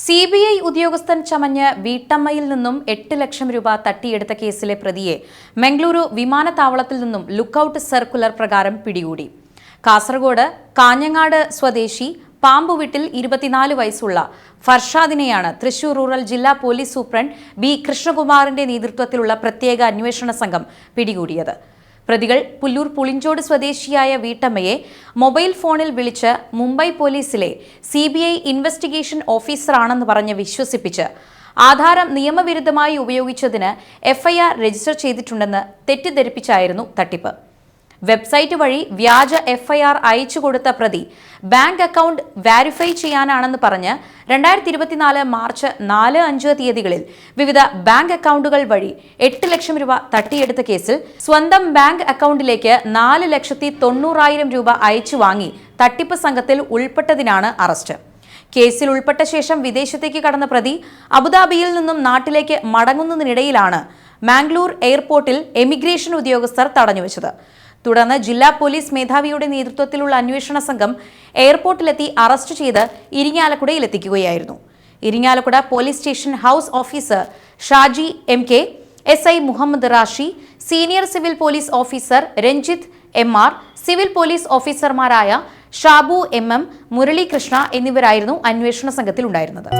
CBI ഉദ്യോഗസ്ഥൻ ചമഞ്ഞ് വീട്ടമ്മയിൽ നിന്നും 8 ലക്ഷം രൂപ തട്ടിയെടുത്ത കേസിലെ പ്രതിയെ മംഗളൂരു വിമാനത്താവളത്തിൽ നിന്നും ലുക്കൌട്ട് സർക്കുലർ പ്രകാരം പിടികൂടി. കാസർഗോഡ് കാഞ്ഞങ്ങാട് സ്വദേശി പാമ്പുവിട്ടിൽ 24 വയസ്സുള്ള ഫർഷാദിനെയാണ് തൃശൂർ റൂറൽ ജില്ലാ പോലീസ് സൂപ്രണ്ട് ബി കൃഷ്ണകുമാറിന്റെ നേതൃത്വത്തിലുള്ള പ്രത്യേക അന്വേഷണ സംഘം പിടികൂടിയത്. പ്രതികൾ പുല്ലൂർ പുളിഞ്ചോട് സ്വദേശിയായ വീട്ടമ്മയെ മൊബൈൽ ഫോണിൽ വിളിച്ച് മുംബൈ പോലീസിലെ CBI ഇൻവെസ്റ്റിഗേഷൻ ഓഫീസറാണെന്ന് പറഞ്ഞ് വിശ്വസിപ്പിച്ച് ആധാരം നിയമവിരുദ്ധമായി ഉപയോഗിച്ചതിന് FIR രജിസ്റ്റർ ചെയ്തിട്ടുണ്ടെന്ന് തെറ്റിദ്ധരിപ്പിച്ചായിരുന്നു തട്ടിപ്പ്. വെബ്സൈറ്റ് വഴി വ്യാജ FIR അയച്ചു കൊടുത്ത പ്രതി ബാങ്ക് അക്കൗണ്ട് വെരിഫൈ ചെയ്യാനാണെന്ന് പറഞ്ഞ് 2024 മാർച്ച് 4-5 തീയതികളിൽ വിവിധ ബാങ്ക് അക്കൗണ്ടുകൾ വഴി 8 ലക്ഷം രൂപ തട്ടിയെടുത്ത കേസിൽ സ്വന്തം ബാങ്ക് അക്കൗണ്ടിലേക്ക് 4,90,000 രൂപ അയച്ചു വാങ്ങി തട്ടിപ്പ് സംഘത്തിൽ ഉൾപ്പെട്ടതിനാണ് അറസ്റ്റ്. കേസിൽ ഉൾപ്പെട്ട ശേഷം വിദേശത്തേക്ക് കടന്ന പ്രതി അബുദാബിയിൽ നിന്നും നാട്ടിലേക്ക് മടങ്ങുന്നതിനിടയിലാണ് മാംഗ്ലൂർ എയർപോർട്ടിൽ എമിഗ്രേഷൻ ഉദ്യോഗസ്ഥർ തടഞ്ഞുവെച്ചത്. തുടർന്ന് ജില്ലാ പോലീസ് മേധാവിയുടെ നേതൃത്വത്തിലുള്ള അന്വേഷണ സംഘം എയർപോർട്ടിലെത്തി അറസ്റ്റ് ചെയ്ത് ഇരിങ്ങാലക്കുടയിലെത്തിക്കുകയായിരുന്നു. Irinjalakuda police station house officer Shaji MK, SI Muhammad Rashi, senior civil police officer Ranjith MR, civil police ഓഫീസർമാരായ ഷാബു MM, മുരളീകൃഷ്ണ എന്നിവരായിരുന്നു അന്വേഷണ സംഘത്തിൽ ഉണ്ടായിരുന്നത്.